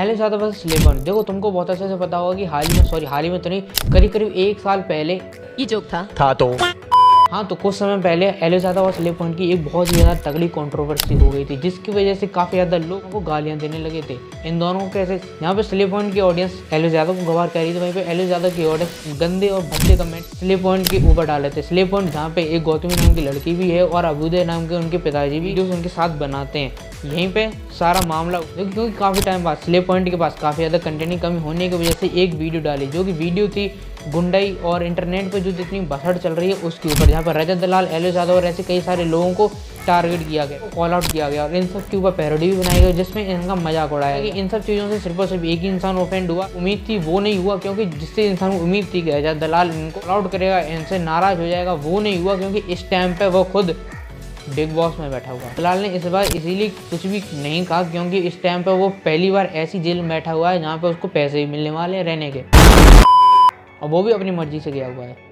Alice Yadav versus slave point. देखो तुमको बहुत अच्छे से पता होगा कि हाल ही में तो नहीं, करीब करीब 1 साल पहले ये जोक था तो हाँ, तो कुछ समय पहले एलिस यादव और स्लेव पॉइंट की एक बहुत ही ज़्यादा तगड़ी कंट्रोवर्सी हो गई थी, जिसकी वजह से काफ़ी ज़्यादा लोगों को गालियाँ देने लगे थे। इन दोनों को कैसे, यहाँ पे स्लेव पॉइंट की ऑडियंस एलिस यादव को गवार कर रही थी, वहीं पे एलिस यादव की ऑडियंस गंदे और भद्दे कमेंट स्लेव पॉइंट के ऊपर डाले थे। स्लेव पॉइंट जहाँ पे एक गौतमी नाम की लड़की भी है और अभ्युदय नाम के उनके पिताजी भी जो उनके साथ बनाते हैं, यहीं पे सारा मामला। क्योंकि काफ़ी टाइम बाद स्लेव पॉइंट के पास काफ़ी ज़्यादा कंटेंट की कमी होने की वजह से एक वीडियो डाली, जो कि वीडियो थी गुंडाई और इंटरनेट पे जो जितनी बहड़ चल रही है उसके ऊपर, जहाँ पर रजत दलाल, एलिस यादव और ऐसे कई सारे लोगों को टारगेट किया गया, कॉल आउट किया गया और इन सब के ऊपर पैरोडी भी बनाई गई, जिसमें इनका मजाक उड़ाया गया। इन सब चीज़ों से सिर्फ और सिर्फ एक ही इंसान ऑफेंड हुआ, उम्मीद थी वो नहीं हुआ, क्योंकि जिससे इंसान को उम्मीद थी कि रजत दलाल इनको कॉल आउट करेगा, इनसे नाराज़ हो जाएगा, वो नहीं हुआ, क्योंकि इस टाइम पर वो खुद बिग बॉस में बैठा हुआ। दलाल ने इस बार इसीलिए कुछ भी नहीं कहा, क्योंकि इस टाइम पर वो पहली बार ऐसी जेल में बैठा हुआ है जहाँ पर उसको पैसे भी मिलने वाले हैं रहने के, और वो भी अपनी मर्जी से गया हुआ है।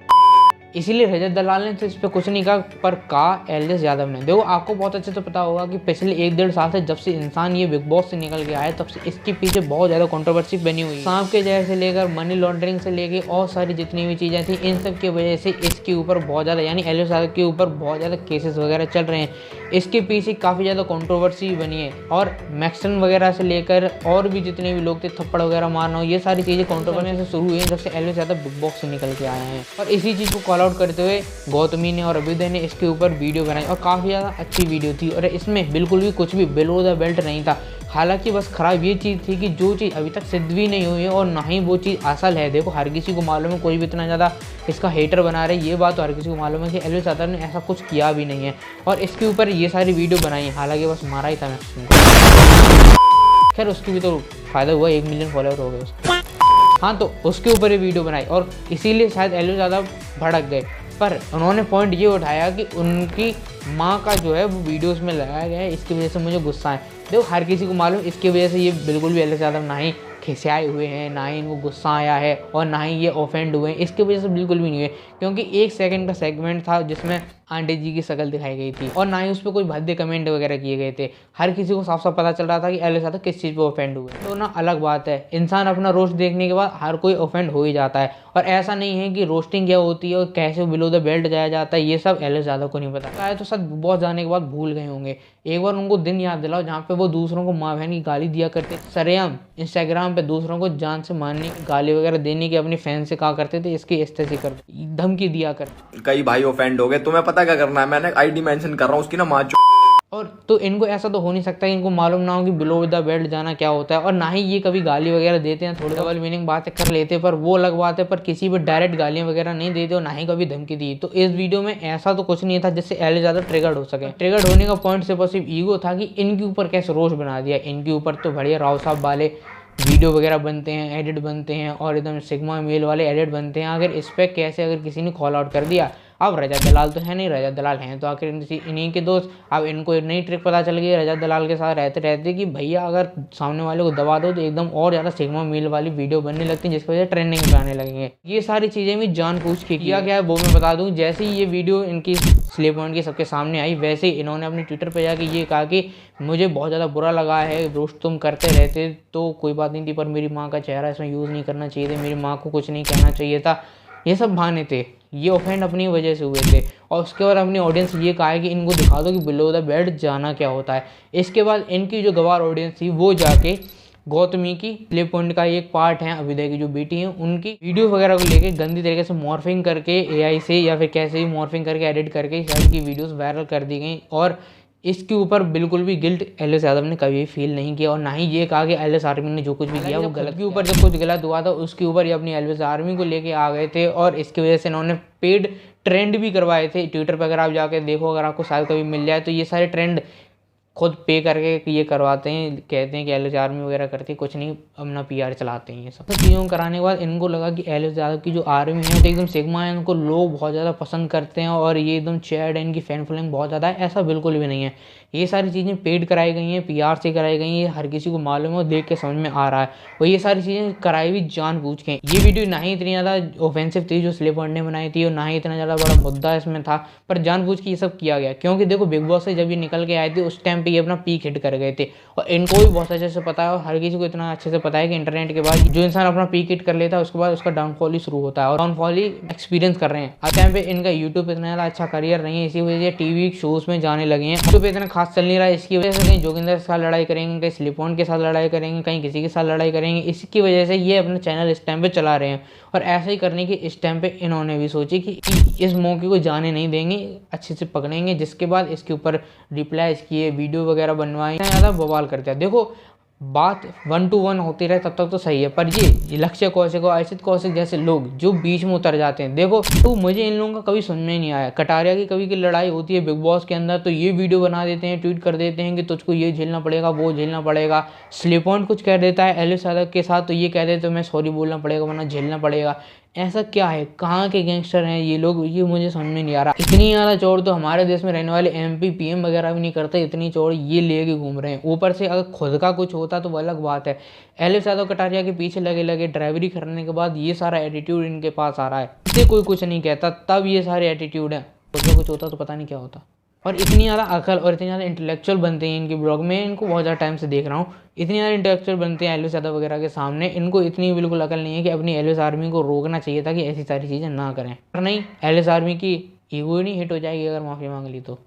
इसीलिए रजत दलाल ने तो इस पर कुछ नहीं कहा, पर कहा एलिस यादव ने। देखो आपको बहुत अच्छे से पता होगा कि पिछले 1-1.5 साल से जब से इंसान ये बिग बॉस से निकल के आया, तब से इसके पीछे बहुत ज़्यादा कंट्रोवर्सी बनी हुई है। सांप के जहर से लेकर मनी लॉन्ड्रिंग से लेकर और सारी जितनी भी चीज़ें थी, इन सब की वजह से इसके ऊपर बहुत ज़्यादा, यानी एलिस यादव के ऊपर बहुत ज़्यादा केसेस वगैरह चल रहे हैं। इसके पीछे काफ़ी ज़्यादा कंट्रोवर्सी बनी है, और मैक्सन वगैरह से लेकर और भी जितने भी लोग थे, थप्पड़ वगैरह मारना हो, ये सारी चीज़ें कंट्रोवर्सी से शुरू हुई हैं जब से एलिस यादव बिग बॉस से निकल के आए हैं। और इसी चीज़ को कॉल आउट करते हुए गौतमी ने और अभ्युदय ने इसके ऊपर वीडियो बनाई, और काफ़ी ज़्यादा अच्छी वीडियो थी, और इसमें बिल्कुल भी कुछ भी बिलो द बेल्ट नहीं था। हालांकि बस खराब ये चीज़ थी कि जो चीज़ अभी तक सिद्ध भी नहीं हुई है और ना ही वो चीज़ असल है। देखो हर किसी को मालूम है, कोई भी इतना ज़्यादा इसका हेटर बना रहे, ये बात तो हर किसी को मालूम है कि एलिस यादव ने ऐसा कुछ किया भी नहीं है, और इसके ऊपर ये सारी वीडियो बनाई है। हालांकि बस मारा ही था मैक्सिमम को, खैर उसकी भी तो फ़ायदा हुआ, 1 मिलियन फॉलोअर हो गए उसके। हाँ, तो उसके ऊपर ये वीडियो बनाई, और इसीलिए शायद एलिस यादव भड़क गए। पर उन्होंने पॉइंट ये उठाया कि उनकी माँ का जो है वो वीडियोस में लगाया गया है, इसकी वजह से मुझे गुस्सा है। देखो हर किसी को मालूम, इसकी वजह से ये बिल्कुल भी एलिस यादव ना ही खिसियाए हुए हैं, ना ही इनको गुस्सा आया है, और ना ही ये ऑफेंड हुए हैं, इसकी वजह से बिल्कुल भी नहीं हुए। क्योंकि 1 सेकंड का सेगमेंट था जिसमें आंटी जी की शक्ल दिखाई गई थी, और ना ही उस पर कोई भद्दे कमेंट वगैरह किए गए थे। हर किसी को साफ साफ पता चल रहा था कि एलिस यादव किस चीज़ पर ऑफेंड हुए। तो ना अलग बात है, इंसान अपना रोस्ट देखने के बाद हर कोई ऑफेंड हो ही जाता है, और ऐसा नहीं है कि रोस्टिंग क्या होती है और कैसे बिलो द बेल्ट जाया जाता है, ये सब एलिस यादव को नहीं पता। शायद तो सब बहुत जाने के बाद भूल गए होंगे। एक बार उनको दिन याद दिलाओ जहाँ पे वो दूसरों को माँ बहन की गाली दिया करते, सरेआम इंस्टाग्राम पे दूसरों को जान से मारने की, गाली वगैरह देने की अपनी फैन से कहा करते थे, इसकी इस्तेसी कर धमकी दिया करते। कई भाई ऑफेंड हो गए, तुम्हें पता क्या करना है, मैंने आईडी मेंशन कर रहा हूँ उसकी ना माँ। और तो इनको ऐसा तो हो नहीं सकता कि इनको मालूम ना हो कि बिलो द बेल्ट जाना क्या होता है, और ना ही ये कभी गाली वगैरह देते हैं, थोड़ी डबल मीनिंग बातें कर लेते हैं, पर वो अलग बात है, पर किसी भी डायरेक्ट गालियां वगैरह नहीं देते और ना ही कभी धमकी दी। तो इस वीडियो में ऐसा तो कुछ नहीं था जिससे एलिस यादव ट्रिगर्ड हो सके। ट्रिगर्ड होने का पॉइंट सिर्फ ईगो था कि इनके ऊपर कैसे रोष बना दिया। इनके ऊपर तो बढ़िया राव साहब वाले वीडियो वगैरह बनते हैं, एडिट बनते हैं, और एकदम सिग्मा मेल वाले एडिट बनते हैं। अगर इस पर कैसे अगर किसी ने कॉल आउट कर दिया, अब रजत दलाल तो है नहीं, रजत दलाल हैं तो आखिर इन्हीं के दोस्त। अब इनको एक नई ट्रिक पता चल गई रजत दलाल के साथ रहते रहते कि भैया अगर सामने वाले को दबा दो तो एकदम और ज़्यादा सिग्मा मेल वाली वीडियो बनने लगती है, जिसकी वजह से ट्रेंडिंग में आने लगेंगे। ये सारी चीज़ें भी जानबूझ के किया गया है, वो मैं बता दूँ। जैसे ही ये वीडियो इनकी स्लेव पॉइंट की सबके सामने आई, वैसे ही इन्होंने अपने ट्विटर पर जाके ये कहा कि मुझे बहुत ज़्यादा बुरा लगा है, रोस्ट तुम करते रहते तो कोई बात नहीं थी, पर मेरी माँ का चेहरा इसमें यूज़ नहीं करना चाहिए था, मेरी माँ को कुछ नहीं कहना चाहिए था। ये सब बहाने थे, ये ऑफेंड अपनी वजह से हुए थे। और उसके बाद अपनी ऑडियंस ये कहा है कि इनको दिखा दो कि बिलो द बेल्ट जाना क्या होता है। इसके बाद इनकी जो गवार ऑडियंस थी वो जाके गौतमी की स्लेव पॉइंट का एक पार्ट है, अभ्युदय की जो बेटी है, उनकी वीडियो वगैरह को लेके गंदी तरीके से मॉर्फिंग करके एआई से या फिर कैसे भी मॉर्फिंग करके एडिट करके शायद की वीडियोस वायरल कर दी गई। और इसके ऊपर बिल्कुल भी गिल्ट एलिस यादव ने कभी फील नहीं किया, और ना ही ये कहा कि एलिस आर्मी ने जो कुछ भी किया वो गलत के ऊपर जब कुछ गलत हुआ था उसके ऊपर ये अपनी एलिस आर्मी को लेके आ गए थे, और इसकी वजह से इन्होंने पेड ट्रेंड भी करवाए थे ट्विटर पर। अगर आप जाके देखो, अगर आपको शायद कभी मिल जाए, तो ये सारे ट्रेंड खुद पे करके ये करवाते हैं, कहते हैं कि एलिस आर्मी वगैरह करती है, कुछ नहीं अपना पीआर चलाते हैं। ये सब चीज़ों कराने के बाद इनको लगा कि एलिस यादव की जो आर्मी है तो एकदम सिग्मा है, इनको लोग बहुत ज़्यादा पसंद करते हैं, और ये एकदम चैड है, इनकी फैन फॉलोइंग बहुत ज़्यादा है। ऐसा बिल्कुल भी नहीं है। ये सारी चीज़ें पेड कराई गई हैं, PR से कराई गई हैं, हर किसी को मालूम है और देख के समझ में आ रहा है। और ये सारी चीज़ें कराई हुई जानबूझ के। ये वीडियो ना ही इतनी ज़्यादा ऑफेंसिव थी जो स्ले पॉइंट ने बनाई थी, और ना ही इतना ज़्यादा बड़ा मुद्दा इसमें था, पर जानबूझ के ये सब किया गया। क्योंकि देखो बिग बॉस से जब ये निकल के आए थे उस टाइम पे ये अपना पीक हिट कर गए थे, और इनको भी बहुत अच्छे से पता है और हर किसी को इतना अच्छे से पता है कि इंटरनेट के बाद जो इंसान अपना पीक हिट कर लेता है उसके बाद उसका डाउनफॉल ही शुरू होता है, और डाउनफॉल ही एक्सपीरियंस कर रहे हैं। आज टाइम पे इनका यूट्यूब पे इतना ज़्यादा अच्छा करियर नहीं है, इसी वजह से टीवी शोज में जाने लगे हैं। यूट्यूब पे इतना खास चल नहीं रहा है, इसकी वजह से कहीं जोगिंदर के साथ लड़ाई करेंगे, कहीं स्ले पॉइंट के साथ लड़ाई करेंगे, कहीं किसी के साथ लड़ाई करेंगे। इसकी वजह से ये अपना चैनल इस टाइम पे चला रहे हैं, और ऐसा ही करने की इस टाइम पे इन्होंने भी सोची कि इस मौके को जाने नहीं देंगे, अच्छे से पकड़ेंगे, जिसके बाद इसके ऊपर रिप्लाईज किए, वीडियो वगैरह बनवाए, ज़्यादा बवाल करते हैं। देखो बात 1 to 1 होती रहे तब तक तो सही है, पर ये लक्ष्य कौशिक और अर्षित कौशिक जैसे लोग जो बीच में उतर जाते हैं, देखो तो मुझे इन लोगों का कभी समझ में नहीं आया। कटारिया की कभी की लड़ाई होती है बिग बॉस के अंदर तो ये वीडियो बना देते हैं, ट्वीट कर देते हैं कि तुझको ये झेलना पड़ेगा, वो झेलना पड़ेगा। स्ले पॉइंट कुछ कह देता है एलिस यादव के साथ तो ये कह देते मैं सॉरी बोलना पड़ेगा वरना झेलना पड़ेगा। ऐसा क्या है, कहाँ के गैंगस्टर हैं ये लोग, ये मुझे समझ में नहीं आ रहा। इतनी ज़्यादा चौड़ तो हमारे देश में रहने वाले MP PM वगैरह भी नहीं करते, इतनी चौड़ ये लेके घूम रहे हैं। ऊपर से अगर खुद का कुछ होता तो वो अलग बात है। एलिस यादव कटारिया के पीछे लगे लगे ड्राइवरी करने के बाद ये सारा एटीट्यूड इनके पास आ रहा है। इससे कोई कुछ नहीं कहता तब ये सारे एटीट्यूड हैं, खुद का कुछ होता तो पता नहीं क्या होता। और इतनी ज़्यादा अकल और इतनी ज़्यादा इंटेलेक्चुअल बनते हैं इनके ब्लॉग में, इनको बहुत ज़्यादा टाइम से देख रहा हूँ, इतनी ज़्यादा इंटेलेक्चुअल बनते हैं एलिस यादव वगैरह के सामने। इनको इतनी बिल्कुल अकल नहीं है कि अपनी एलिस आर्मी को रोकना चाहिए था कि ऐसी सारी चीज़ें ना करें। पर नहीं, एलिस आर्मी की ईगो ही नहीं हिट हो जाएगी अगर माफ़ी मांग ली तो।